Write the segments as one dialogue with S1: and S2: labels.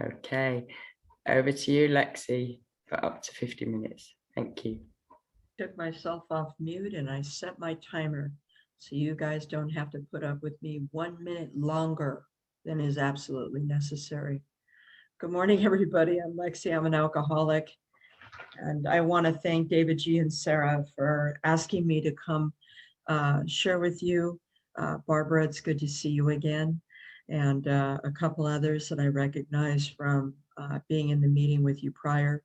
S1: Okay, over to you, Lexi, for up to 50 minutes. Thank you.
S2: Took myself off mute and I set my timer so you guys don't have to put up with me 1 minute longer than is absolutely necessary. Good morning, everybody. I'm Lexi. I'm an alcoholic. And I want to thank David G. and Sarah for asking me to come share with you. Barbara, it's good to see you again. And a couple others that I recognize from being in the meeting with you prior.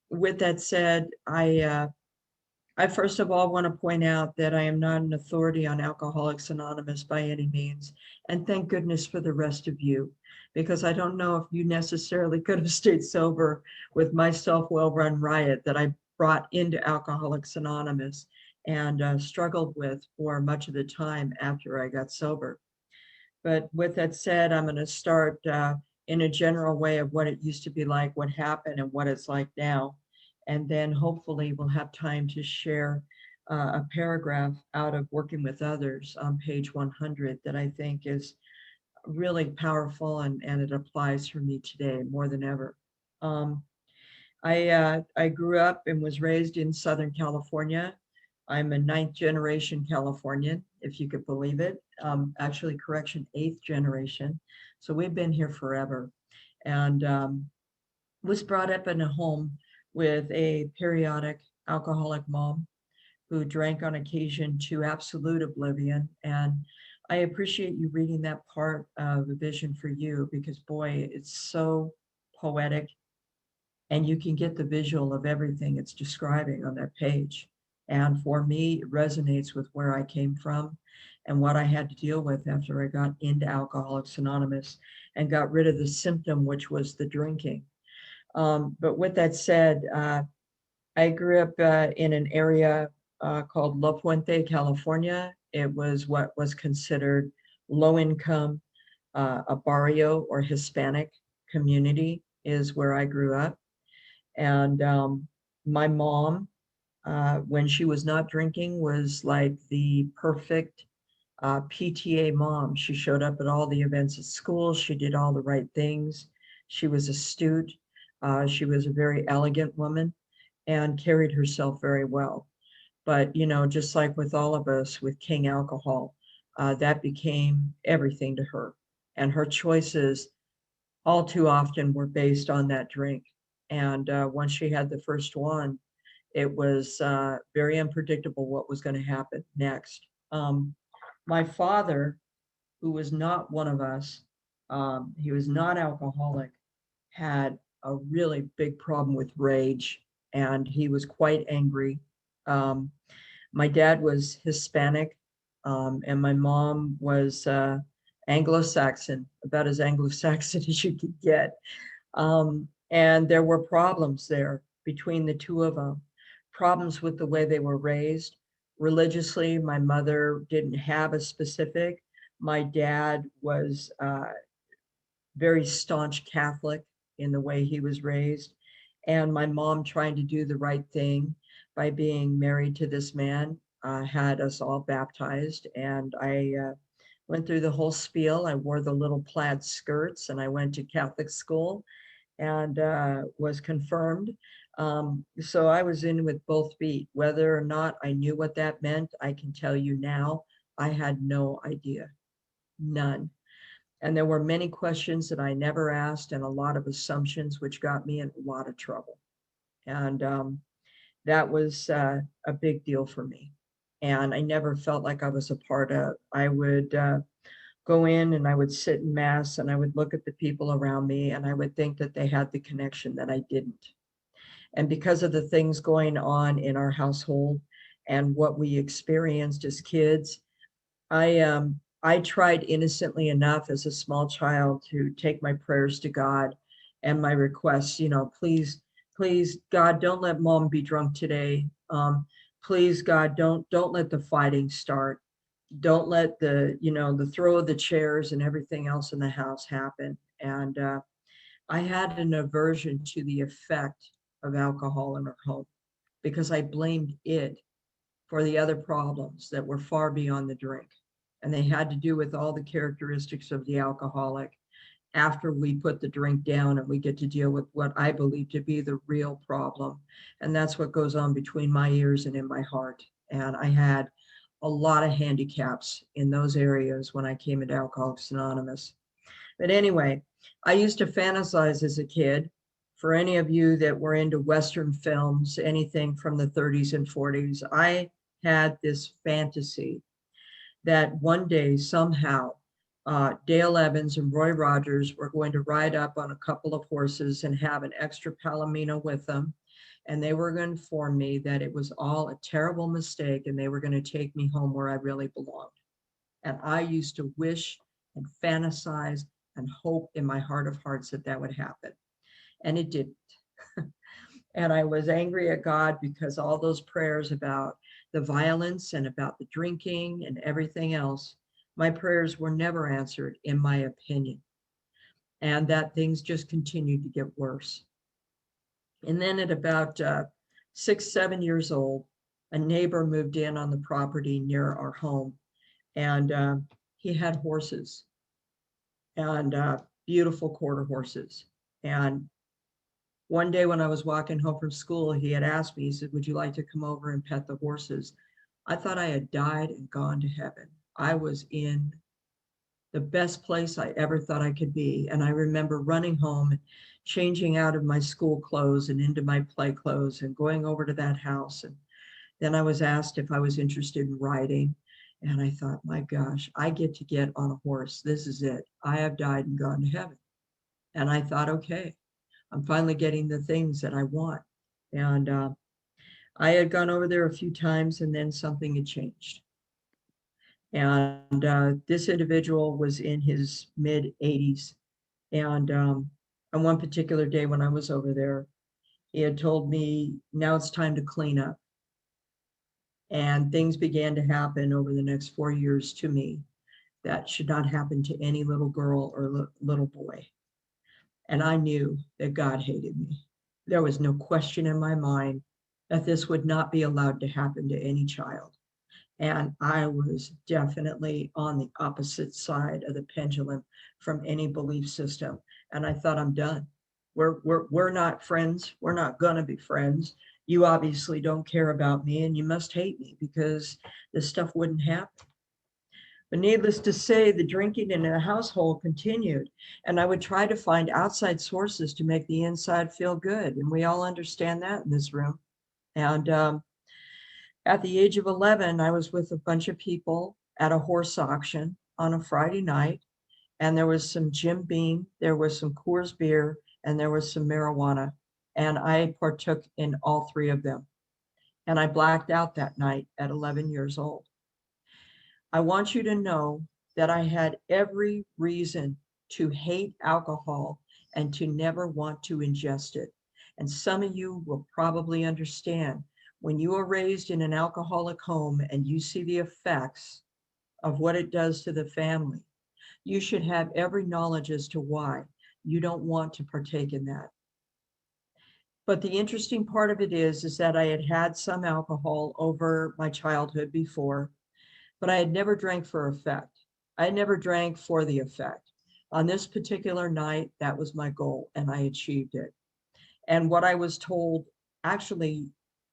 S2: With that said, I first of all want to point out that I am not an authority on Alcoholics Anonymous by any means. And thank goodness for the rest of you, because I don't know if you necessarily could have stayed sober with my self-well-run riot that I brought into Alcoholics Anonymous and struggled with for much of the time after I got sober. But with that said, I'm going to start in a general way of what it used to be like, what happened, and what it's like now. And then hopefully we'll have time to share a paragraph out of Working with Others on page 100 that I think is really powerful and it applies for me today more than ever. I grew up and was raised in Southern California. I'm a 9th generation Californian, if you could believe it. Actually, correction, 8th generation. So we've been here forever. And was brought up in a home with a periodic alcoholic mom who drank on occasion to absolute oblivion. And I appreciate you reading that part of A Vision for You, because boy, it's so poetic and you can get the visual of everything it's describing on that page. And for me, it resonates with where I came from and what I had to deal with after I got into Alcoholics Anonymous and got rid of the symptom, which was the drinking. But with that said, I grew up in an area called La Puente, California. It was what was considered low income, a barrio or Hispanic community is where I grew up. And my mom, when she was not drinking, was like the perfect PTA mom. She showed up at all the events at school. She did all the right things. She was astute. She was a very elegant woman and carried herself very well. But, you know, just like with all of us with King Alcohol, that became everything to her. And her choices all too often were based on that drink. And once she had the first one, it was very unpredictable what was going to happen next. My father, who was not one of us, he was not alcoholic, had a really big problem with rage, and he was quite angry. Um, my dad was Hispanic, and my mom was Anglo-Saxon, about as Anglo-Saxon as you could get. And there were problems there between the two of them, problems with the way they were raised. Religiously, my mother didn't have a specific. My dad was very staunch Catholic in the way he was raised. And my mom, trying to do the right thing by being married to this man, had us all baptized. And I went through the whole spiel. I wore the little plaid skirts and I went to Catholic school and was confirmed. So I was in with both feet. Whether or not I knew what that meant, I can tell you now, I had no idea, none. And there were many questions that I never asked and a lot of assumptions, which got me in a lot of trouble. And that was a big deal for me. And I never felt like I was a part of. I would go in and I would sit in mass and I would look at the people around me and I would think that they had the connection that I didn't. And because of the things going on in our household and what we experienced as kids, I tried innocently enough as a small child to take my prayers to God and my requests, you know, please, God, don't let mom be drunk today. Please, God, don't let the fighting start. Don't let the, you know, the throw of the chairs and everything else in the house happen. And I had an aversion to the effect of alcohol in our home because I blamed it for the other problems that were far beyond the drink. And they had to do with all the characteristics of the alcoholic after we put the drink down and we get to deal with what I believe to be the real problem. And that's what goes on between my ears and in my heart. And I had a lot of handicaps in those areas when I came into Alcoholics Anonymous. But anyway, I used to fantasize as a kid. For any of you that were into Western films, anything from the 30s and 40s, I had this fantasy that one day somehow Dale Evans and Roy Rogers were going to ride up on a couple of horses and have an extra palomino with them. And they were going to inform me that it was all a terrible mistake and they were going to take me home where I really belonged. And I used to wish and fantasize and hope in my heart of hearts that that would happen. And it didn't. And I was angry at God because all those prayers about the violence and about the drinking and everything else, my prayers were never answered, in my opinion. And that things just continued to get worse. And then at about 6, 7 years old, a neighbor moved in on the property near our home. And he had horses and beautiful quarter horses. And one day when I was walking home from school, he had asked me, he said, would you like to come over and pet the horses? I thought I had died and gone to heaven. I was in the best place I ever thought I could be. And I remember running home, changing out of my school clothes and into my play clothes and going over to that house. And then I was asked if I was interested in riding. And I thought, my gosh, I get to get on a horse. This is it. I have died and gone to heaven. And I thought, okay, I'm finally getting the things that I want. And I had gone over there a few times and then something had changed. And this individual was in his mid 80s. And on one particular day when I was over there, he had told me, now it's time to clean up. And things began to happen over the next 4 years to me that should not happen to any little girl or little boy. And I knew that God hated me. There was no question in my mind that this would not be allowed to happen to any child. And I was definitely on the opposite side of the pendulum from any belief system. And I thought, I'm done. We're not friends. We're not going to be friends. You obviously don't care about me and you must hate me because this stuff wouldn't happen. But needless to say, the drinking in the household continued. And I would try to find outside sources to make the inside feel good. And we all understand that in this room. And at the age of 11, I was with a bunch of people at a horse auction on a Friday night. And there was some Jim Beam, there was some Coors beer, and there was some marijuana. And I partook in all three of them. And I blacked out that night at 11 years old. I want you to know that I had every reason to hate alcohol and to never want to ingest it. And some of you will probably understand when you are raised in an alcoholic home and you see the effects of what it does to the family, you should have every knowledge as to why you don't want to partake in that. But the interesting part of it is that I had had some alcohol over my childhood before, but I had never drank for effect. I had never drank for the effect. On this particular night, that was my goal, and I achieved it. And what I was told, actually,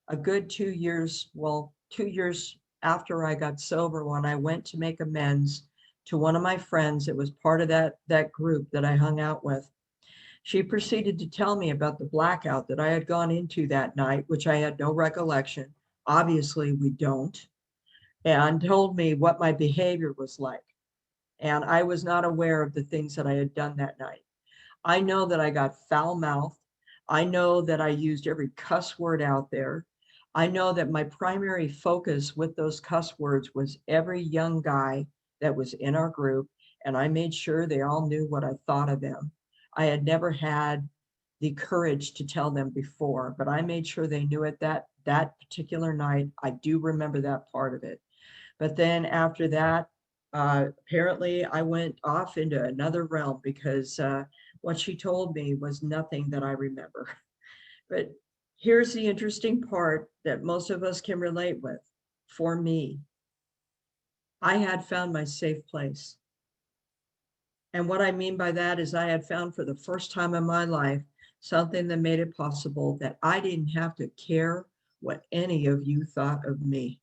S2: a good 2 years, well, 2 years after I got sober, when I went to make amends to one of my friends that was part of that group that I hung out with, she proceeded to tell me about the blackout that I had gone into that night, which I had no recollection. Obviously, we don't. And told me what my behavior was like. And I was not aware of the things that I had done that night. I know that I got foul mouthed. I know that I used every cuss word out there. I know that my primary focus with those cuss words was every young guy that was in our group. And I made sure they all knew what I thought of them. I had never had the courage to tell them before, but I made sure they knew it that particular night. I do remember that part of it. But then after that, apparently I went off into another realm because what she told me was nothing that I remember. But here's the interesting part that most of us can relate with. For me, I had found my safe place. And what I mean by that is I had found for the first time in my life something that made it possible that I didn't have to care what any of you thought of me.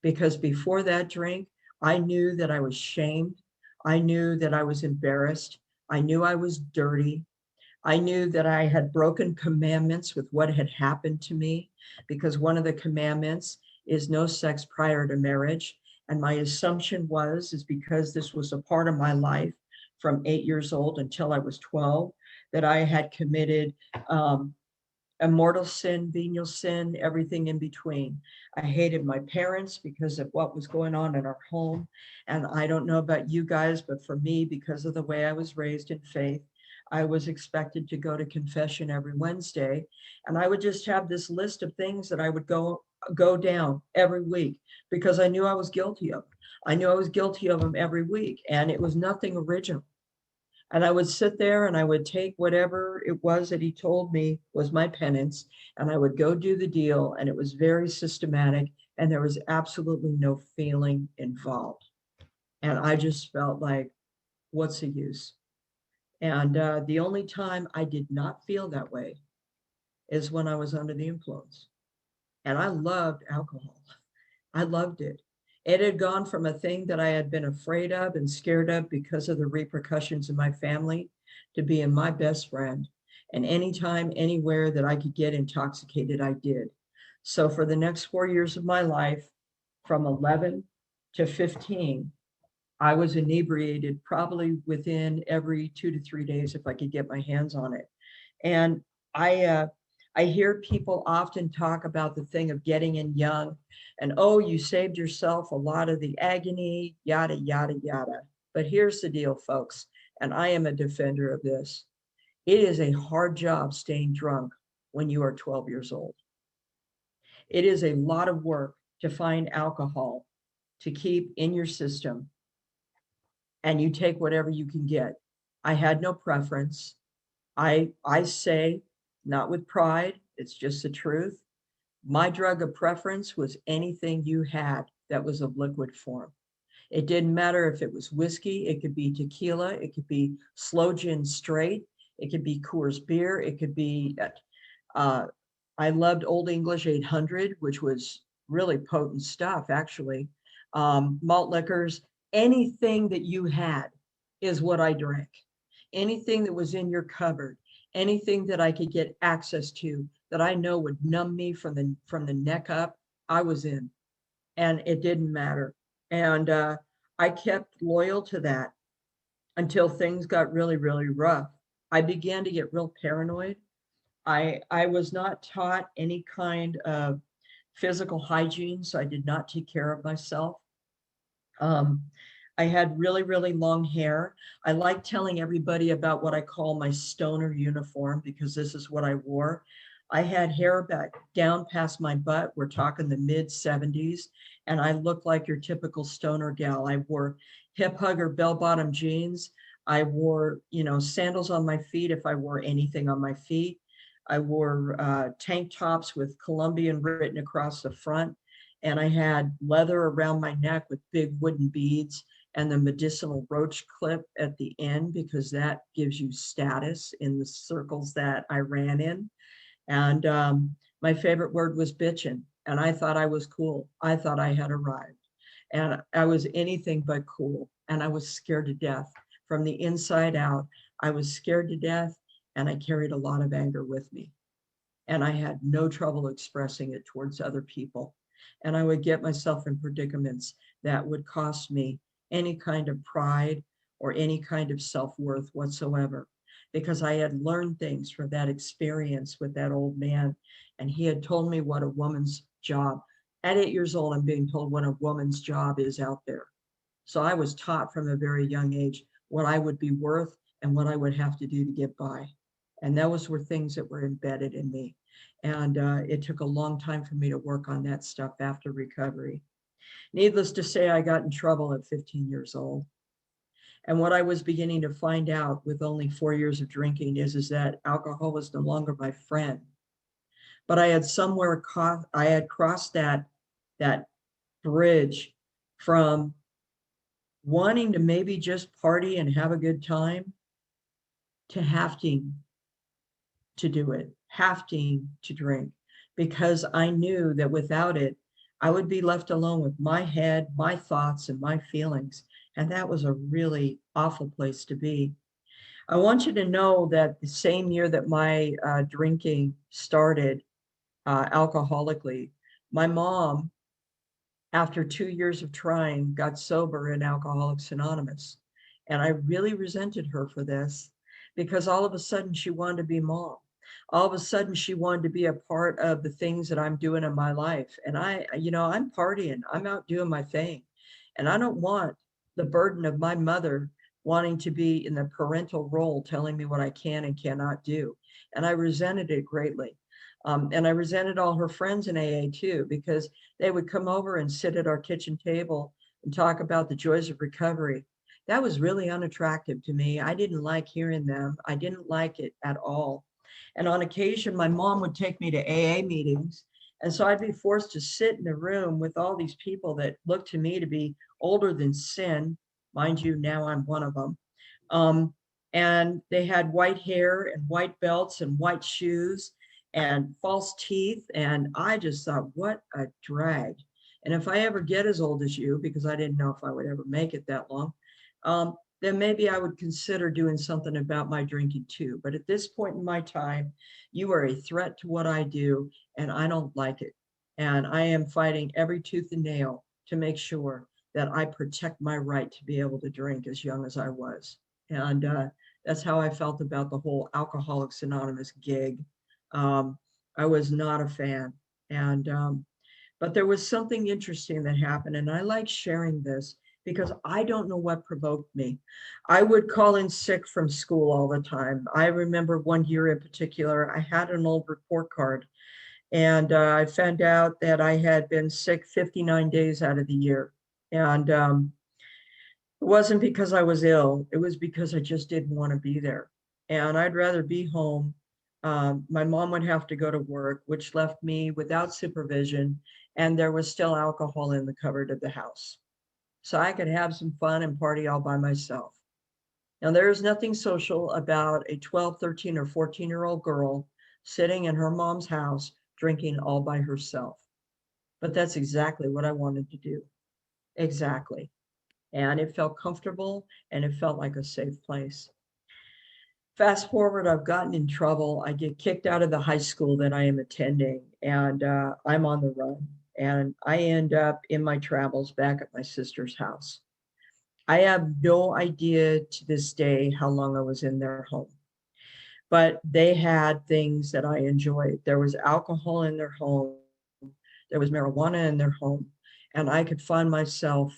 S2: Because before that drink, I knew that I was shamed. I knew that I was embarrassed. I knew I was dirty. I knew that I had broken commandments with what had happened to me, because one of the commandments is no sex prior to marriage. And my assumption is because this was a part of my life from 8 years old until I was 12, that I had committed a mortal sin, venial sin, everything in between. I hated my parents because of what was going on in our home. And I don't know about you guys, but for me, because of the way I was raised in faith, I was expected to go to confession every Wednesday. And I would just have this list of things that I would go down every week because I knew I was guilty of. I knew I was guilty of them every week, and it was nothing original. And I would sit there and I would take whatever it was that he told me was my penance, and I would go do the deal. And it was very systematic, and there was absolutely no feeling involved. And I just felt like, what's the use? And the only time I did not feel that way is when I was under the influence. And I loved alcohol. I loved it. It had gone from a thing that I had been afraid of and scared of because of the repercussions in my family to being my best friend. And anytime, anywhere that I could get intoxicated, I did. So for the next 4 years of my life, from 11 to 15, I was inebriated probably within every 2 to 3 days if I could get my hands on it. And I I hear people often talk about the thing of getting in young and, oh, you saved yourself a lot of the agony, yada, yada, yada. But here's the deal, folks, and I am a defender of this. It is a hard job staying drunk when you are 12 years old. It is a lot of work to find alcohol to keep in your system, and you take whatever you can get. I had no preference. I say, not with pride, it's just the truth. My drug of preference was anything you had that was of liquid form. It didn't matter if it was whiskey, it could be tequila, it could be slow gin straight, it could be Coors beer, it could be, uh, I loved Old English 800, which was really potent stuff, actually. Malt liquors, anything that you had is what I drank. Anything that was in your cupboard, anything that I could get access to that I know would numb me from the neck up, I was in, and it didn't matter. And I kept loyal to that until things got really, really rough. I began to get real paranoid. I was not taught any kind of physical hygiene, so I did not take care of myself. Um, I had really, really long hair. I like telling everybody about what I call my stoner uniform because this is what I wore. I had hair back down past my butt. We're talking the mid 70s. And I looked like your typical stoner gal. I wore hip hugger bell bottom jeans. I wore, sandals on my feet if I wore anything on my feet. I wore tank tops with Colombian written across the front. And I had leather around my neck with big wooden beads and the medicinal roach clip at the end, because that gives you status in the circles that I ran in. And my favorite word was bitchin'. And I thought I was cool. I thought I had arrived. And I was anything but cool. And I was scared to death from the inside out. I was scared to death, and I carried a lot of anger with me. And I had no trouble expressing it towards other people. And I would get myself in predicaments that would cost me any kind of pride or any kind of self-worth whatsoever, because I had learned things from that experience with that old man. And he had told me what a woman's job, at 8 years old, I'm being told what a woman's job is out there. So I was taught from a very young age what I would be worth and what I would have to do to get by. And those were things that were embedded in me. And it took a long time for me to work on that stuff after recovery. Needless to say, I got in trouble at 15 years old. And what I was beginning to find out with only 4 years of drinking is that alcohol was no longer my friend. But I had crossed that bridge from wanting to maybe just party and have a good time, to having to do it, having to drink, because I knew that without it, I would be left alone with my head, my thoughts, and my feelings. And that was a really awful place to be. I want you to know that the same year that my drinking started alcoholically, my mom, after 2 years of trying, got sober in Alcoholics Anonymous. And I really resented her for this, because all of a sudden she wanted to be mom. All of a sudden she wanted to be a part of the things that I'm doing in my life. And I'm partying, I'm out doing my thing. And I don't want the burden of my mother wanting to be in the parental role, telling me what I can and cannot do. And I resented it greatly. And I resented all her friends in AA too, because they would come over and sit at our kitchen table and talk about the joys of recovery. That was really unattractive to me. I didn't like hearing them. I didn't like it at all. And on occasion, my mom would take me to AA meetings. And so I'd be forced to sit in a room with all these people that looked to me to be older than sin. Mind you, now I'm one of them. Um, and they had white hair and white belts and white shoes and false teeth. And I just thought, what a drag. And if I ever get as old as you, because I didn't know if I would ever make it that long, then maybe I would consider doing something about my drinking too. But at this point in my time, you are a threat to what I do, and I don't like it. And I am fighting every tooth and nail to make sure that I protect my right to be able to drink as young as I was. And that's how I felt about the whole Alcoholics Anonymous gig. Um, I was not a fan. And but there was something interesting that happened, and I like sharing this because I don't know what provoked me. I would call in sick from school all the time. I remember one year in particular, I had an old report card, and I found out that I had been sick 59 days out of the year. And it wasn't because I was ill, it was because I just didn't want to be there. And I'd rather be home. My mom would have to go to work, which left me without supervision, and there was still alcohol in the cupboard of the house. So I could have some fun and party all by myself. Now, there is nothing social about a 12, 13, or 14-year-old girl sitting in her mom's house drinking all by herself. But that's exactly what I wanted to do. Exactly. And it felt comfortable and it felt like a safe place. Fast forward, I've gotten in trouble. I get kicked out of the high school that I am attending, and I'm on the run. And I end up in my travels back at my sister's house. I have no idea to this day how long I was in their home, but they had things that I enjoyed. There was alcohol in their home, there was marijuana in their home, and I could find myself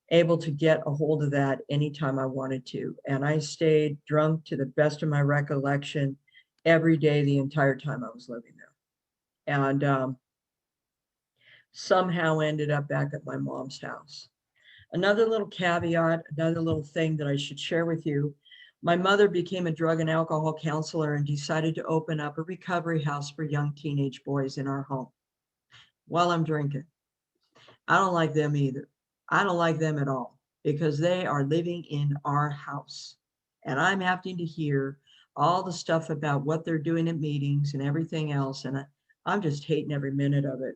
S2: able to get a hold of that anytime I wanted to. And I stayed drunk to the best of my recollection every day the entire time I was living there. And somehow ended up back at my mom's house. Another little caveat, another little thing that I should share with you. My mother became a drug and alcohol counselor and decided to open up a recovery house for young teenage boys in our home while I'm drinking. I don't like them either. I don't like them at all because they are living in our house. And I'm having to hear all the stuff about what they're doing at meetings and everything else. And I'm just hating every minute of it.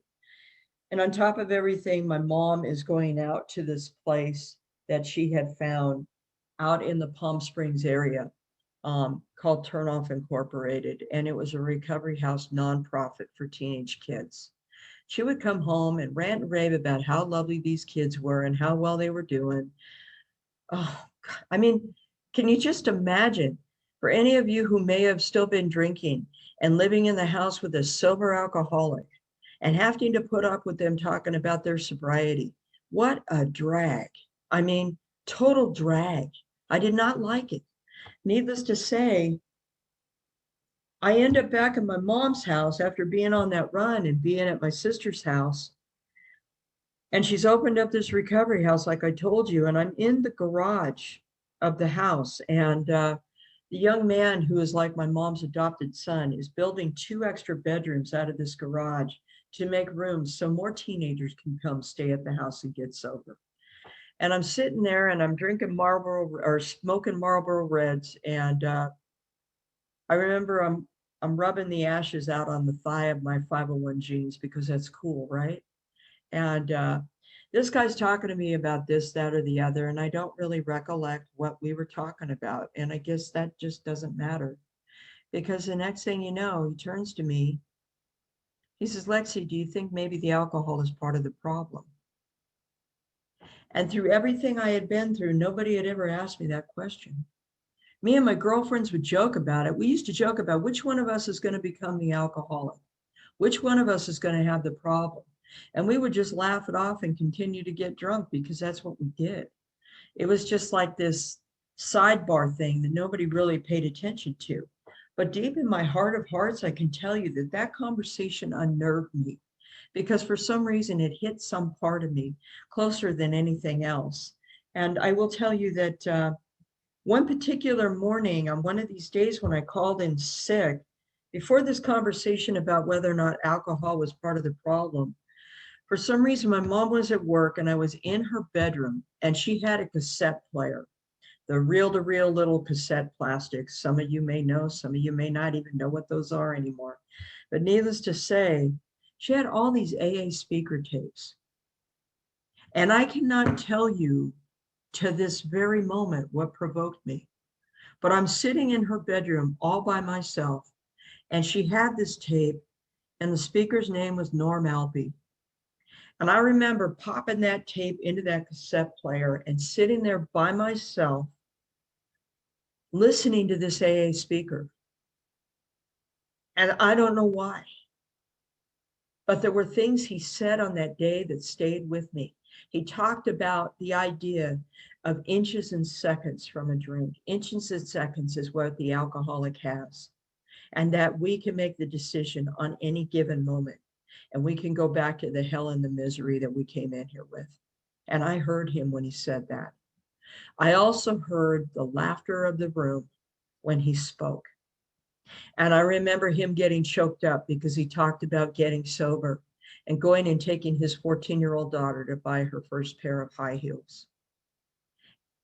S2: And on top of everything, my mom is going out to this place that she had found out in the Palm Springs area called Turnoff Incorporated. And it was a recovery house nonprofit for teenage kids. She would come home and rant and rave about how lovely these kids were and how well they were doing. Oh, I mean, can you just imagine, for any of you who may have still been drinking and living in the house with a sober alcoholic and having to put up with them talking about their sobriety? What a drag. I mean, total drag. I did not like it. Needless to say, I end up back in my mom's house after being on that run and being at my sister's house. And she's opened up this recovery house, like I told you, and I'm in the garage of the house. And the young man who is like my mom's adopted son is building 2 extra bedrooms out of this garage to make room so more teenagers can come stay at the house and get sober. And I'm sitting there and I'm drinking Marlboro or smoking Marlboro Reds. And I remember I'm rubbing the ashes out on the thigh of my 501 jeans because that's cool, right? And this guy's talking to me about this, that, or the other, and I don't really recollect what we were talking about. And I guess that just doesn't matter because the next thing you know, he turns to me. He says, Lexi, do you think maybe the alcohol is part of the problem? And through everything I had been through, nobody had ever asked me that question. Me and my girlfriends would joke about it. We used to joke about which one of us is going to become the alcoholic, which one of us is going to have the problem. And we would just laugh it off and continue to get drunk because that's what we did. It was just like this sidebar thing that nobody really paid attention to. But deep in my heart of hearts, I can tell you that that conversation unnerved me because for some reason it hit some part of me closer than anything else. And I will tell you that one particular morning on one of these days when I called in sick, before this conversation about whether or not alcohol was part of the problem, for some reason, my mom was at work and I was in her bedroom and she had a cassette player, the reel to reel little cassette plastics. Some of you may know, some of you may not even know what those are anymore. But needless to say, she had all these AA speaker tapes. And I cannot tell you to this very moment what provoked me. But I'm sitting in her bedroom all by myself and she had this tape and the speaker's name was Norm Alpe. And I remember popping that tape into that cassette player and sitting there by myself, listening to this AA speaker. And I don't know why, but there were things he said on that day that stayed with me. He talked about the idea of inches and seconds from a drink. Inches and seconds is what the alcoholic has, and that we can make the decision on any given moment. And we can go back to the hell and the misery that we came in here with. And I heard him when he said that. I also heard the laughter of the room when he spoke. And I remember him getting choked up because he talked about getting sober and going and taking his 14-year-old daughter to buy her first pair of high heels.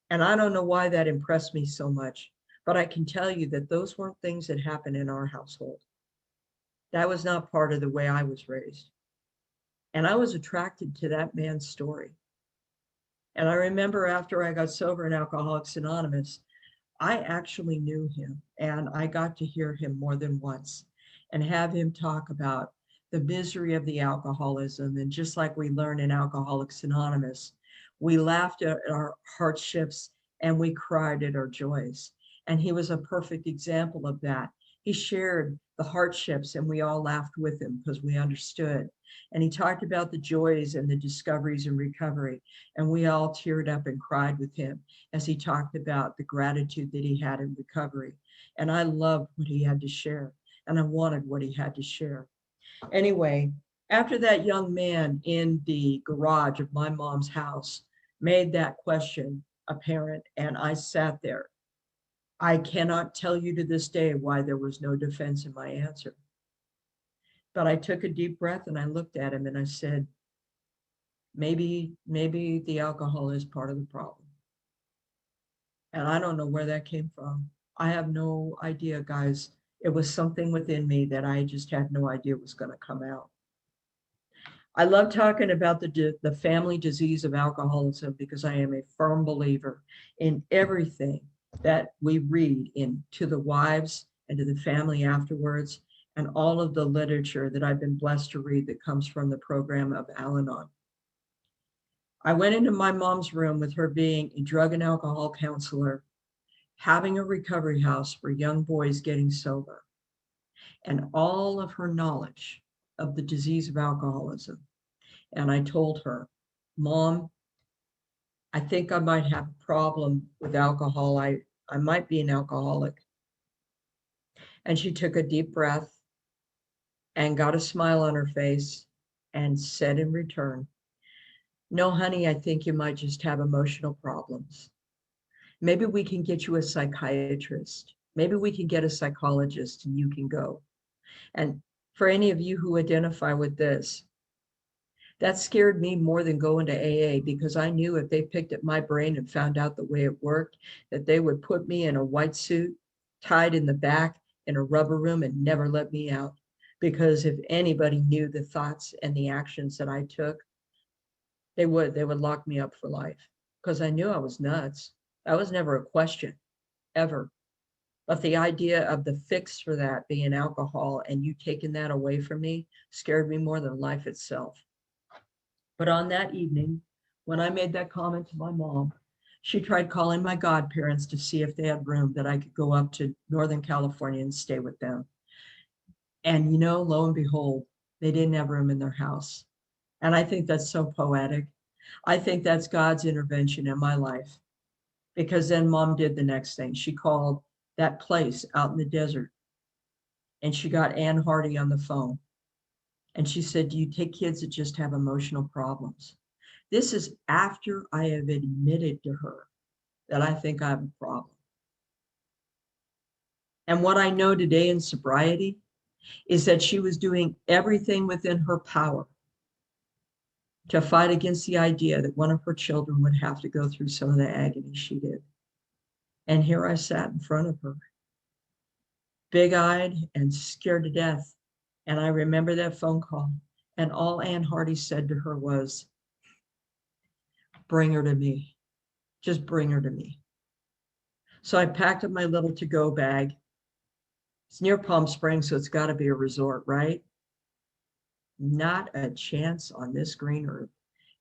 S2: And I don't know why that impressed me so much, but I can tell you that those weren't things that happened in our household. That was not part of the way I was raised. And I was attracted to that man's story. And I remember after I got sober in Alcoholics Anonymous, I actually knew him and I got to hear him more than once and have him talk about the misery of the alcoholism. And just like we learn in Alcoholics Anonymous, we laughed at our hardships and we cried at our joys. And he was a perfect example of that. He shared the hardships and we all laughed with him because we understood. And he talked about the joys and the discoveries in recovery. And we all teared up and cried with him as he talked about the gratitude that he had in recovery. And I loved what he had to share. And I wanted what he had to share. Anyway, after that young man in the garage of my mom's house made that question apparent, and I sat there, I cannot tell you to this day why there was no defense in my answer. But I took a deep breath and I looked at him and I said, maybe the alcohol is part of the problem. And I don't know where that came from. I have no idea, guys. It was something within me that I just had no idea was going to come out. I love talking about the family disease of alcoholism because I am a firm believer in everything that we read in To the Wives and to the Family Afterwards, and all of the literature that I've been blessed to read that comes from the program of Al-Anon. I went into my mom's room with her being a drug and alcohol counselor, having a recovery house for young boys getting sober, and all of her knowledge of the disease of alcoholism. And I told her, Mom, I think I might have a problem with alcohol. I might be an alcoholic. And she took a deep breath and got a smile on her face and said in return, no, honey, I think you might just have emotional problems. Maybe we can get you a psychiatrist. Maybe we can get a psychologist and you can go. And for any of you who identify with this, That scared me more than going to AA, because I knew if they picked at my brain and found out the way it worked, that they would put me in a white suit, tied in the back in a rubber room, and never let me out. Because if anybody knew the thoughts and the actions that I took, they would lock me up for life, because I knew I was nuts. That was never a question, ever. But the idea of the fix for that being alcohol and you taking that away from me scared me more than life itself. But on that evening, when I made that comment to my mom, she tried calling my godparents to see if they had room that I could go up to Northern California and stay with them. And lo and behold, they didn't have room in their house. And I think that's so poetic. I think that's God's intervention in my life, because then mom did the next thing. She called that place out in the desert, and she got Ann Hardy on the phone. And she said, do you take kids that just have emotional problems? This is after I have admitted to her that I think I have a problem. And what I know today in sobriety is that she was doing everything within her power to fight against the idea that one of her children would have to go through some of the agony she did. And here I sat in front of her, big-eyed and scared to death. And I remember that phone call. And all Ann Hardy said to her was, bring her to me. Just bring her to me. So I packed up my little to-go bag. It's near Palm Springs, so it's got to be a resort, right? Not a chance on this green earth.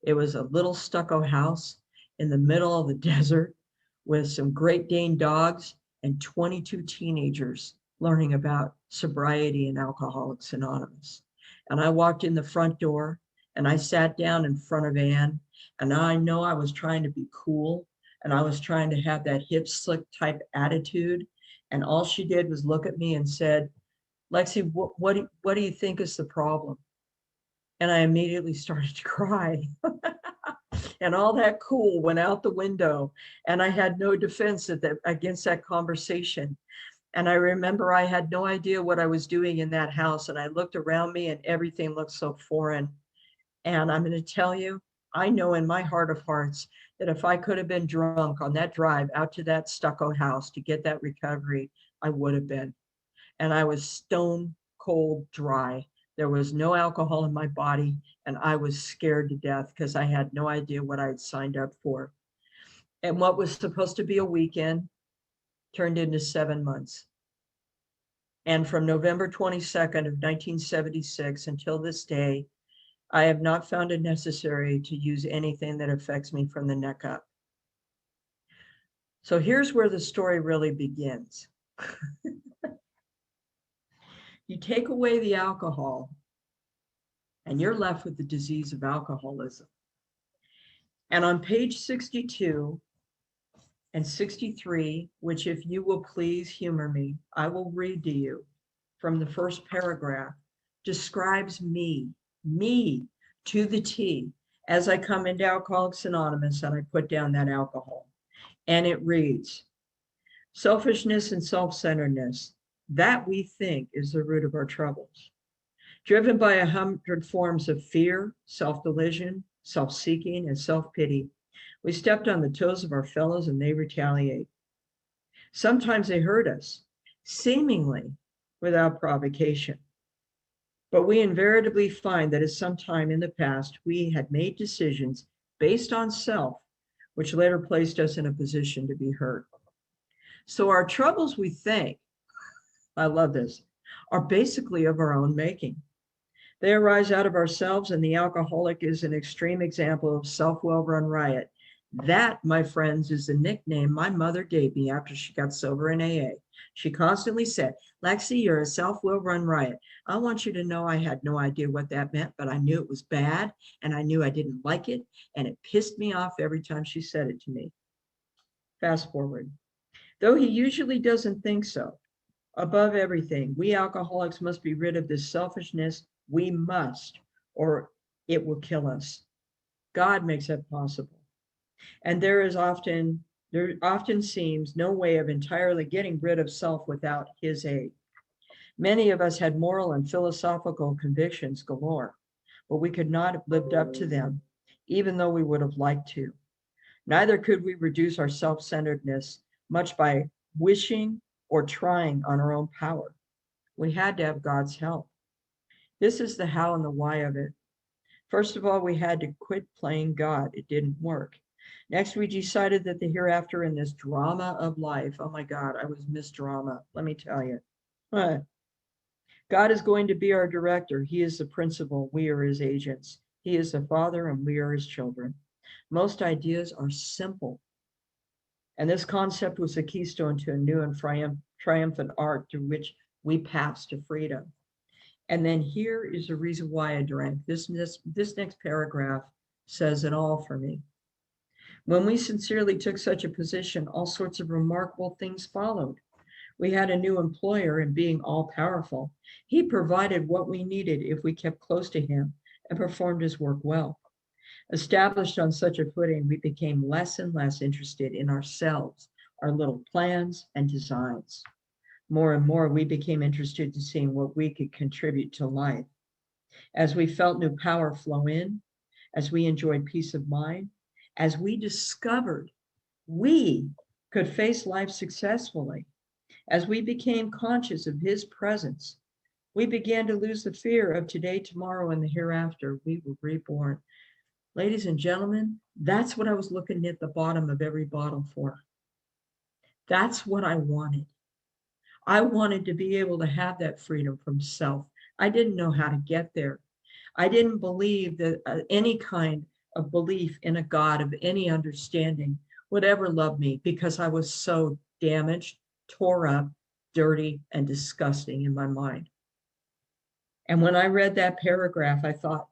S2: It was a little stucco house in the middle of the desert with some Great Dane dogs and 22 teenagers learning about sobriety and Alcoholics Anonymous. And I walked in the front door and I sat down in front of Ann, and I know I was trying to be cool and I was trying to have that hip slick type attitude. And all she did was look at me and said, Lexi, what do you think is the problem? And I immediately started to cry. And all that cool went out the window. And I had no defense against that conversation. And I remember I had no idea what I was doing in that house. And I looked around me and everything looked so foreign. And I'm going to tell you, I know in my heart of hearts that if I could have been drunk on that drive out to that stucco house to get that recovery, I would have been. And I was stone cold dry. There was no alcohol in my body, and I was scared to death because I had no idea what I had signed up for. And what was supposed to be a weekend turned into 7 months. And from November 22nd of 1976 until this day, I have not found it necessary to use anything that affects me from the neck up. So here's where the story really begins. You take away the alcohol, and you're left with the disease of alcoholism. And on page 62 and 63, which if you will please humor me, I will read to you from the first paragraph, describes me to the T as I come into Alcoholics Anonymous and I put down that alcohol. And it reads, selfishness and self-centeredness, that we think is the root of our troubles. Driven by 100 forms of fear, self-delusion, self-seeking, and self-pity, we stepped on the toes of our fellows and they retaliate. Sometimes they hurt us, seemingly without provocation. But we invariably find that at some time in the past, we had made decisions based on self, which later placed us in a position to be hurt. So our troubles, we think, I love this, are basically of our own making. They arise out of ourselves, and the alcoholic is an extreme example of self-well-run riot. That, my friends, is the nickname my mother gave me after she got sober in AA. She constantly said, Lexi, you're a self-well-run riot. I want you to know I had no idea what that meant, but I knew it was bad, and I knew I didn't like it, and it pissed me off every time she said it to me. Fast forward. Though he usually doesn't think so, above everything, we alcoholics must be rid of this selfishness. We must, or it will kill us. God makes that possible. And there often seems no way of entirely getting rid of self without his aid. Many of us had moral and philosophical convictions galore. but we could not have lived up to them, even though we would have liked to. Neither could we reduce our self-centeredness much by wishing or trying on our own power. We had to have God's help. This is the how and the why of it. First of all, we had to quit playing God. It didn't work. Next, we decided that the hereafter in this drama of life, oh my God, I was Miss Drama, let me tell you. God is going to be our director. He is the principal. We are his agents. He is the father and we are his children. Most ideas are simple. And this concept was the keystone to a new and triumphant arc through which we pass to freedom. And then here is the reason why I drank. This next paragraph says it all for me. When we sincerely took such a position, all sorts of remarkable things followed. We had a new employer and being all powerful. He provided what we needed if we kept close to him and performed his work well. Established on such a footing, we became less and less interested in ourselves, our little plans and designs. More and more, we became interested in seeing what we could contribute to life. As we felt new power flow in, as we enjoyed peace of mind, as we discovered we could face life successfully, as we became conscious of his presence, we began to lose the fear of today, tomorrow, and the hereafter. We were reborn. Ladies and gentlemen, that's what I was looking at the bottom of every bottle for. That's what I wanted. I wanted to be able to have that freedom from self. I didn't know how to get there. I didn't believe that any kind of belief in a God of any understanding would ever love me because I was so damaged, tore up, dirty, and disgusting in my mind. And when I read that paragraph, I thought,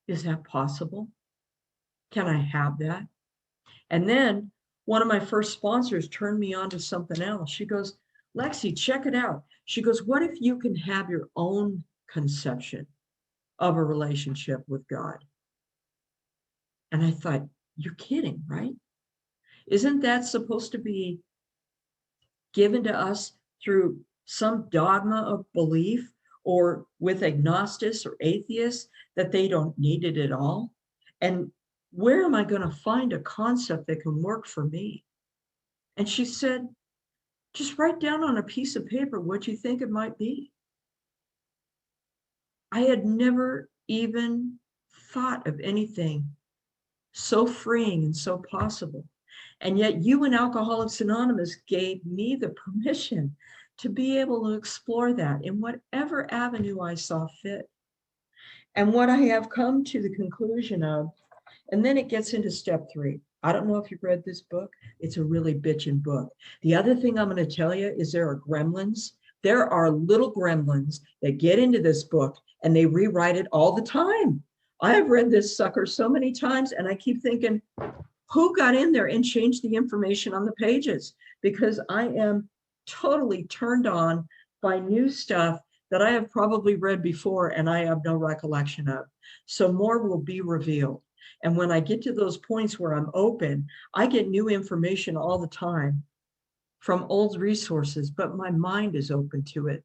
S2: is that possible? Can I have that? And then one of my first sponsors turned me on to something else. She goes, Lexi, check it out. She goes, what if you can have your own conception of a relationship with God? And I thought, you're kidding, right? Isn't that supposed to be given to us through some dogma of belief or with agnostics or atheists that they don't need it at all? And where am I going to find a concept that can work for me? And she said, just write down on a piece of paper what you think it might be. I had never even thought of anything so freeing and so possible. And yet you and Alcoholics Anonymous gave me the permission to be able to explore that in whatever avenue I saw fit. And what I have come to the conclusion of, and then it gets into step 3. I don't know if you've read this book. It's a really bitchin' book. The other thing I'm going to tell you is there are gremlins. There are little gremlins that get into this book and they rewrite it all the time. I have read this sucker so many times and I keep thinking, who got in there and changed the information on the pages? Because I am totally turned on by new stuff that I have probably read before and I have no recollection of. So more will be revealed. And when I get to those points where I'm open, I get new information all the time from old resources, but my mind is open to it.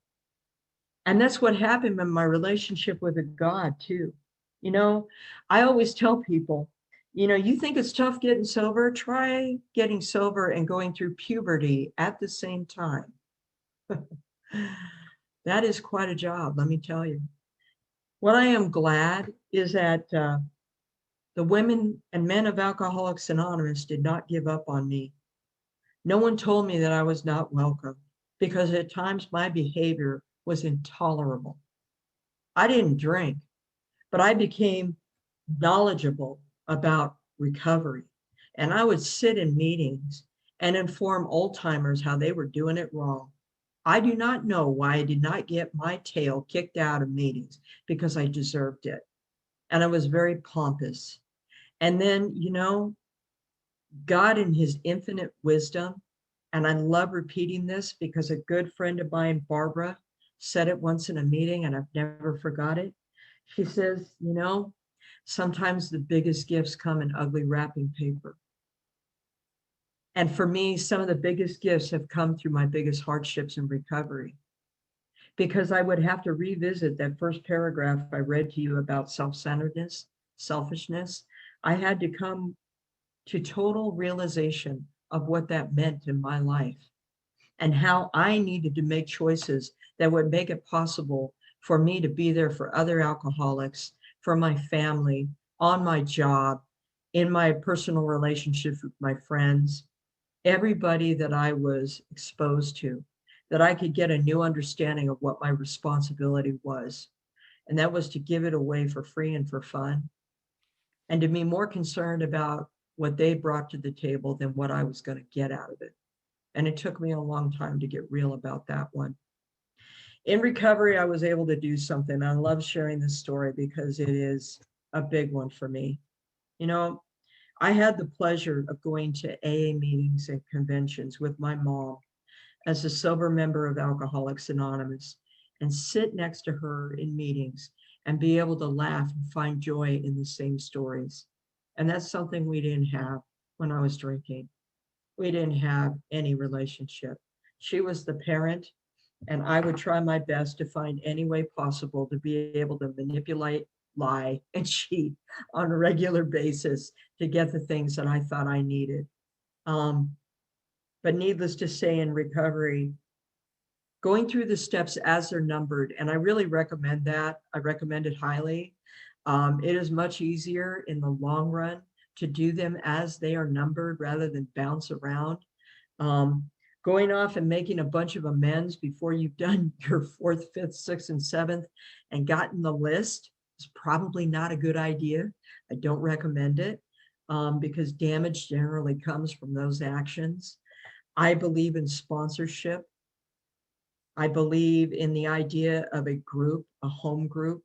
S2: And that's what happened in my relationship with a God too. You know, I always tell people, you know, you think it's tough getting sober, try getting sober and going through puberty at the same time. That is quite a job, let me tell you. What I am glad is that the women and men of Alcoholics Anonymous did not give up on me. No one told me that I was not welcome because at times my behavior was intolerable. I didn't drink, but I became knowledgeable about recovery. And I would sit in meetings and inform old timers how they were doing it wrong. I do not know why I did not get my tail kicked out of meetings because I deserved it. And I was very pompous. And then, you know, God in his infinite wisdom, and I love repeating this because a good friend of mine, Barbara, said it once in a meeting and I've never forgot it. She says, you know, sometimes the biggest gifts come in ugly wrapping paper. And for me, some of the biggest gifts have come through my biggest hardships in recovery. because I would have to revisit that first paragraph I read to you about self-centeredness, selfishness. I had to come to total realization of what that meant in my life and how I needed to make choices that would make it possible for me to be there for other alcoholics, for my family, on my job, in my personal relationships with my friends, everybody that I was exposed to, that I could get a new understanding of what my responsibility was. And that was to give it away for free and for fun, and to be more concerned about what they brought to the table than what I was going to get out of it. And it took me a long time to get real about that one. In recovery, I was able to do something. I love sharing this story because it is a big one for me. You know, I had the pleasure of going to AA meetings and conventions with my mom as a sober member of Alcoholics Anonymous, and sit next to her in meetings and be able to laugh and find joy in the same stories. And that's something we didn't have when I was drinking. We didn't have any relationship. She was the parent, and I would try my best to find any way possible to be able to manipulate, lie, and cheat on a regular basis to get the things that I thought I needed. But needless to say, in recovery, going through the steps as they're numbered, and I really recommend that. I recommend it highly. It is much easier in the long run to do them as they are numbered rather than bounce around. Um, Going off and making a bunch of amends before you've done your fourth, fifth, sixth, and seventh and gotten the list is probably not a good idea. I don't recommend it because damage generally comes from those actions. I believe in sponsorship. I believe in the idea of a group, a home group.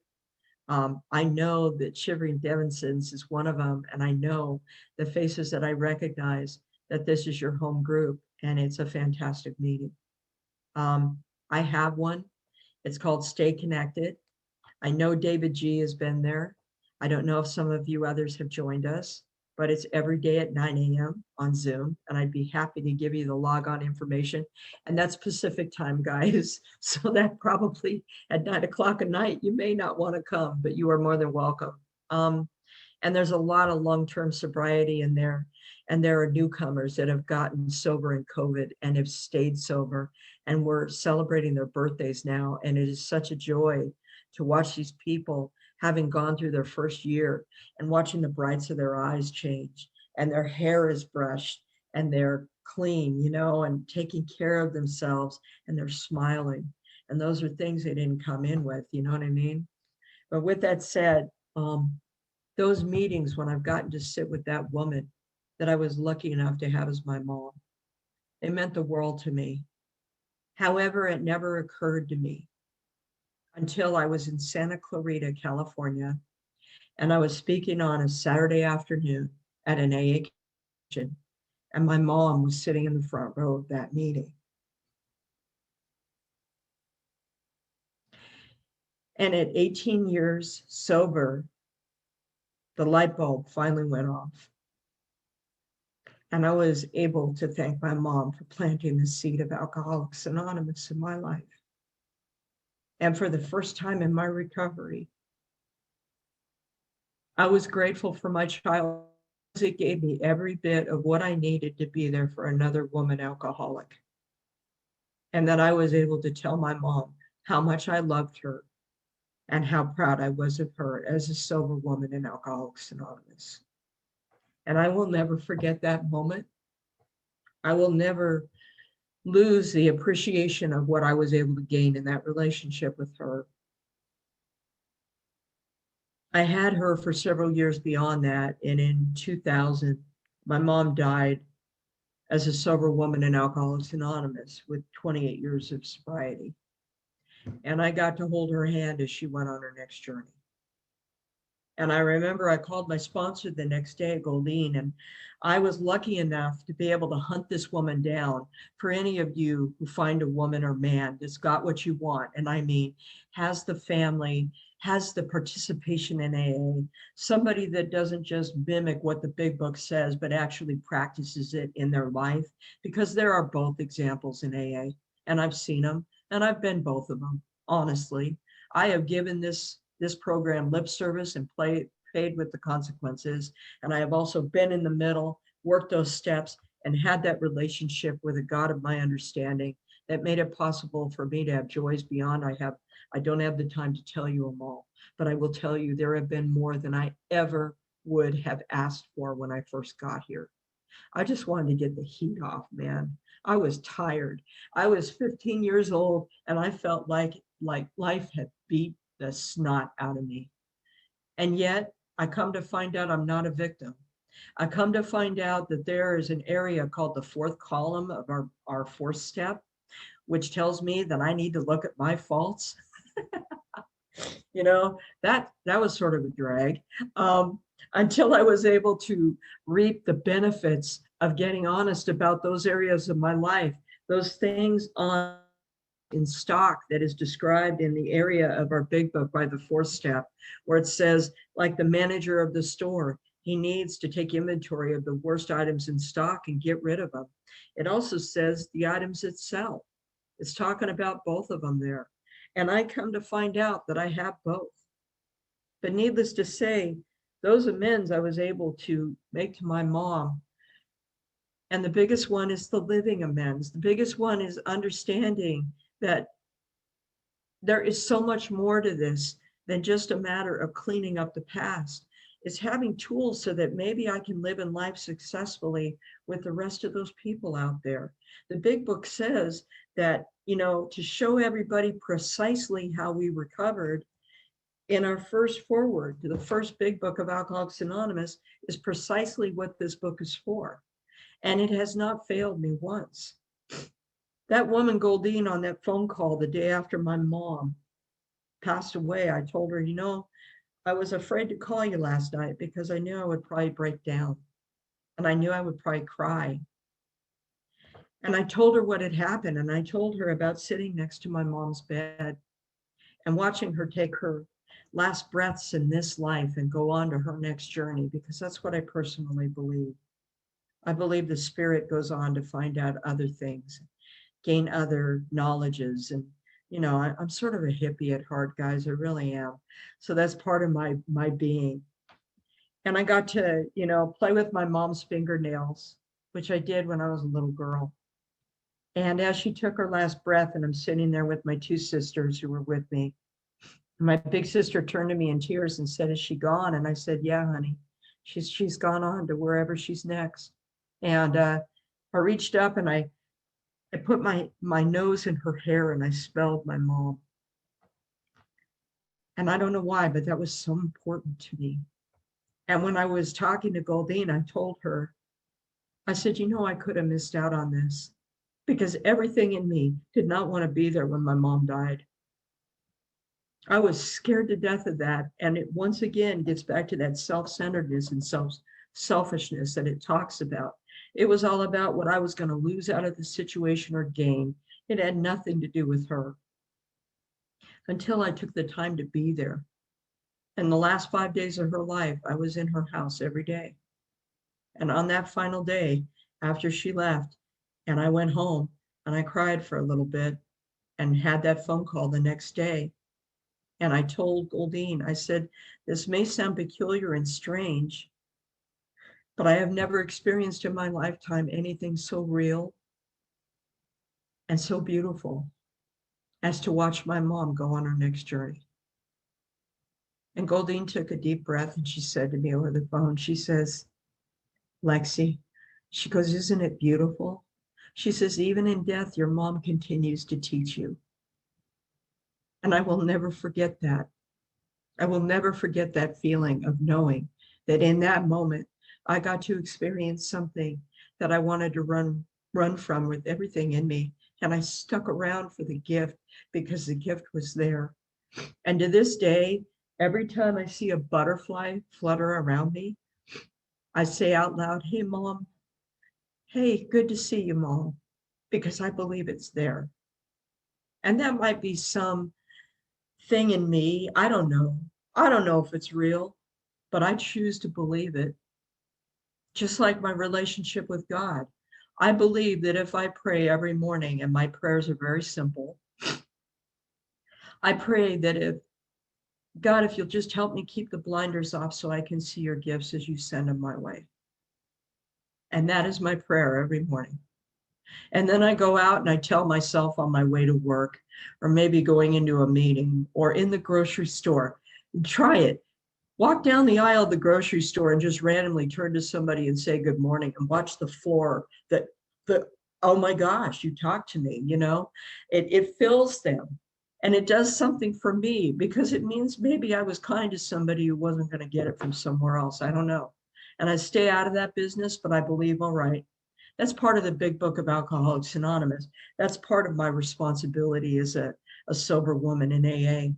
S2: I know that Shivering Devinsons is one of them, and I know the faces that I recognize that this is your home group, and it's a fantastic meeting. I have one. It's called Stay Connected. I know David G has been there. I don't know if some of you others have joined us, but it's every day at 9 a.m. on Zoom, and I'd be happy to give you the log-on information. And that's Pacific time, guys. So that probably at 9 o'clock at night, you may not want to come, but you are more than welcome. And there's a lot of long-term sobriety in there. And there are newcomers that have gotten sober in COVID and have stayed sober. And we're celebrating their birthdays now. And it is such a joy to watch these people having gone through their first year and watching the brights of their eyes change, and their hair is brushed and they're clean, you know, and taking care of themselves, and they're smiling. And those are things they didn't come in with, you know what I mean? But with that said, those meetings when I've gotten to sit with that woman that I was lucky enough to have as my mom, it meant the world to me. However, it never occurred to me until I was in Santa Clarita, California, and I was speaking on a Saturday afternoon at an AA convention, and my mom was sitting in the front row of that meeting. And at 18 years sober, the light bulb finally went off. And I was able to thank my mom for planting the seed of Alcoholics Anonymous in my life. And for the first time in my recovery, I was grateful for my child. It gave me every bit of what I needed to be there for another woman alcoholic. And that I was able to tell my mom how much I loved her and how proud I was of her as a sober woman in Alcoholics Anonymous. And I will never forget that moment. I will never lose the appreciation of what I was able to gain in that relationship with her. I had her for several years beyond that. And in 2000, my mom died as a sober woman in Alcoholics Anonymous with 28 years of sobriety. And I got to hold her hand as she went on her next journey. And I remember I called my sponsor the next day, Goldine, and I was lucky enough to be able to hunt this woman down. For any of you who find a woman or man that's got what you want, and I mean, has the family, has the participation in AA, somebody that doesn't just mimic what the big book says, but actually practices it in their life, because there are both examples in AA, and I've seen them, and I've been both of them honestly. I have given this program lip service and paid with the consequences. And I have also been in the middle, worked those steps, and had that relationship with a God of my understanding that made it possible for me to have joys beyond I don't have the time to tell you them all, but I will tell you there have been more than I ever would have asked for when I first got here. I just wanted to get the heat off, man. I was tired. I was 15 years old and I felt like life had beat the snot out of me. And yet I come to find out I'm not a victim. I come to find out that there is an area called the fourth column of our fourth step, which tells me that I need to look at my faults. You know, that was sort of a drag, until I was able to reap the benefits of getting honest about those areas of my life, those things on in stock that is described in the area of our big book by the fourth step, where it says, like the manager of the store, he needs to take inventory of the worst items in stock and get rid of them. It also says the items itself. It's talking about both of them there. And I come to find out that I have both. But needless to say, those amends I was able to make to my mom. And the biggest one is the living amends. The biggest one is understanding that there is so much more to this than just a matter of cleaning up the past. It's having tools so that maybe I can live in life successfully with the rest of those people out there. The big book says that, you know, to show everybody precisely how we recovered, in our first foreword to the first big book of Alcoholics Anonymous is precisely what this book is for. And it has not failed me once. That woman, Goldine, on that phone call the day after my mom passed away, I told her, you know, I was afraid to call you last night because I knew I would probably break down and I knew I would probably cry. And I told her what had happened. And I told her about sitting next to my mom's bed and watching her take her last breaths in this life and go on to her next journey, because that's what I personally believe. I believe the spirit goes on to find out other things, gain other knowledges. And, you know, I'm sort of a hippie at heart, guys. I really am. So that's part of my being. And I got to, you know, play with my mom's fingernails, which I did when I was a little girl. And as she took her last breath, and I'm sitting there with my two sisters who were with me, my big sister turned to me in tears and said, "Is she gone?" And I said, "Yeah, honey, she's gone on to wherever she's next." And I reached up and I put my nose in her hair and I smelled my mom. And I don't know why, but that was so important to me. And when I was talking to Goldine, I told her, I said, you know, I could have missed out on this because everything in me did not want to be there when my mom died. I was scared to death of that. And it once again gets back to that self-centeredness and selfishness that it talks about. It was all about what I was going to lose out of the situation or gain. It had nothing to do with her until I took the time to be there. And the last 5 days of her life, I was in her house every day. And on that final day, after she left, and I went home and I cried for a little bit and had that phone call the next day. And I told Goldine, I said, this may sound peculiar and strange, but I have never experienced in my lifetime anything so real and so beautiful as to watch my mom go on her next journey. And Goldine took a deep breath and she said to me over the phone, she says, Lexi, she goes, isn't it beautiful? She says, even in death, your mom continues to teach you. And I will never forget that. I will never forget that feeling of knowing that in that moment, I got to experience something that I wanted to run from with everything in me. And I stuck around for the gift because the gift was there. And to this day, every time I see a butterfly flutter around me, I say out loud, hey, Mom. Hey, good to see you, Mom, because I believe it's there. And that might be some thing in me. I don't know. I don't know if it's real, but I choose to believe it. Just like my relationship with God. I believe that if I pray every morning, and my prayers are very simple, I pray that if God, if you'll just help me keep the blinders off so I can see your gifts as you send them my way. And that is my prayer every morning. And then I go out and I tell myself on my way to work, or maybe going into a meeting or in the grocery store, try it. Walk down the aisle of the grocery store and just randomly turn to somebody and say good morning and watch the floor that oh my gosh, you talked to me, you know, it fills them. And it does something for me because it means maybe I was kind to somebody who wasn't going to get it from somewhere else. I don't know. And I stay out of that business, but I believe, all right, that's part of the big book of Alcoholics Anonymous. That's part of my responsibility as a sober woman in AA,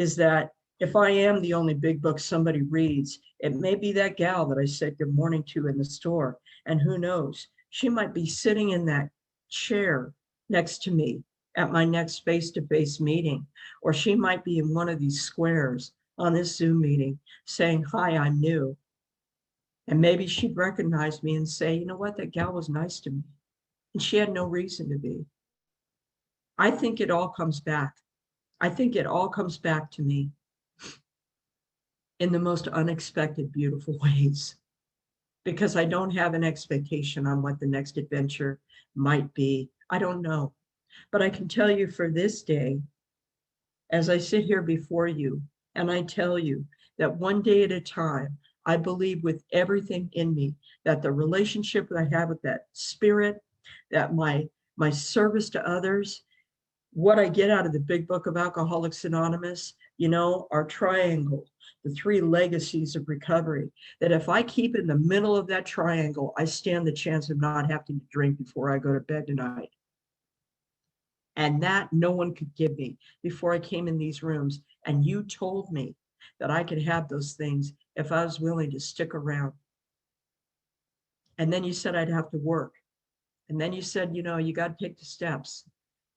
S2: is that if I am the only big book somebody reads, it may be that gal that I said good morning to in the store. And who knows, she might be sitting in that chair next to me at my next face-to-face meeting, or she might be in one of these squares on this Zoom meeting saying, hi, I'm new. And maybe she'd recognize me and say, you know what, that gal was nice to me. And she had no reason to be. I think it all comes back. I think it all comes back to me in the most unexpected, beautiful ways, because I don't have an expectation on what the next adventure might be. I don't know. But I can tell you for this day, as I sit here before you, and I tell you that one day at a time, I believe with everything in me that the relationship that I have with that spirit, that my service to others, what I get out of the big book of Alcoholics Anonymous, you know, our triangle, the three legacies of recovery, that if I keep in the middle of that triangle, I stand the chance of not having to drink before I go to bed tonight. And that no one could give me before I came in these rooms. And you told me that I could have those things if I was willing to stick around. And then you said I'd have to work. And then you said, you know, you got to take the steps.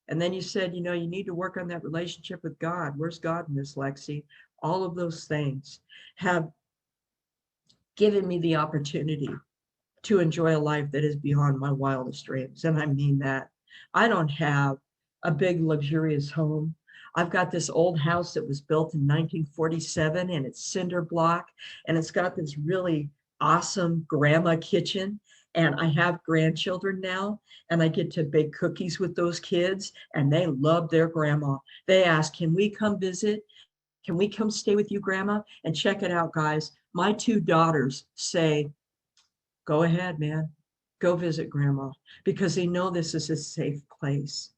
S2: And then you said, you know, you need to work on that relationship with God. Where's God in this, Lexi? All of those things have given me the opportunity to enjoy a life that is beyond my wildest dreams. And I mean that. I don't have a big luxurious home. I've got this old house that was built in 1947 and it's cinder block, and it's got this really awesome grandma kitchen. And I have grandchildren now, and I get to bake cookies with those kids, and they love their grandma. They ask, can we come visit? Can we come stay with you, grandma? And check it out, guys. My two daughters say, go ahead, man. Go visit grandma, because they know this is a safe place.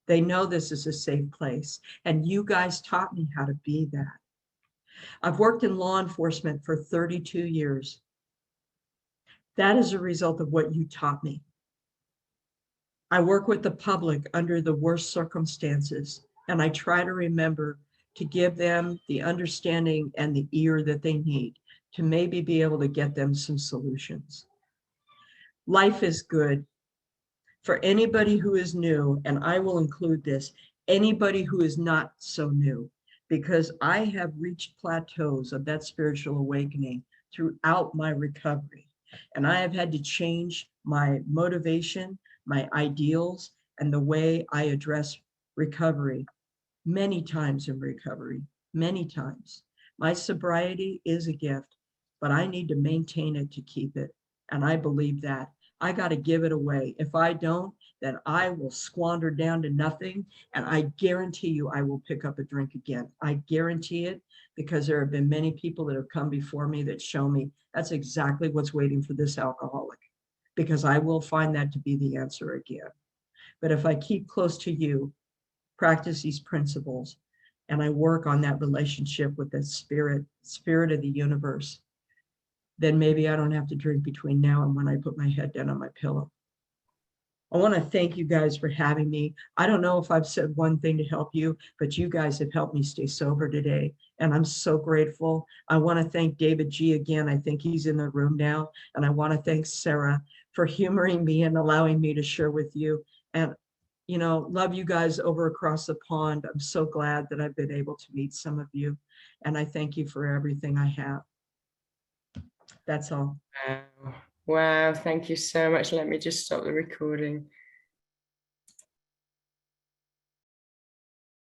S2: They know this is a safe place. And you guys taught me how to be that. I've worked in law enforcement for 32 years. That is a result of what you taught me. I work with the public under the worst circumstances, and I try to remember to give them the understanding and the ear that they need to maybe be able to get them some solutions. Life is good. For anybody who is new, and I will include this, anybody who is not so new, because I have reached plateaus of that spiritual awakening throughout my recovery. And I have had to change my motivation, my ideals, and the way I address recovery many times in recovery, many times. My sobriety is a gift, but I need to maintain it to keep it. And I believe that. I got to give it away. If I don't, then I will squander down to nothing. And I guarantee you I will pick up a drink again. I guarantee it, because there have been many people that have come before me that show me that's exactly what's waiting for this alcoholic, because I will find that to be the answer again. But if I keep close to you, practice these principles, and I work on that relationship with the spirit of the universe, then maybe I don't have to drink between now and when I put my head down on my pillow. I want to thank you guys for having me. I don't know if I've said one thing to help you, but you guys have helped me stay sober today, and I'm so grateful. I want to thank David G again. I think he's in the room now. And I want to thank Sarah for humoring me and allowing me to share with you. And, you know, love you guys over across the pond. I'm so glad that I've been able to meet some of you. And I thank you for everything I have. That's all.
S1: Wow. Wow, thank you so much. Let me just stop the recording.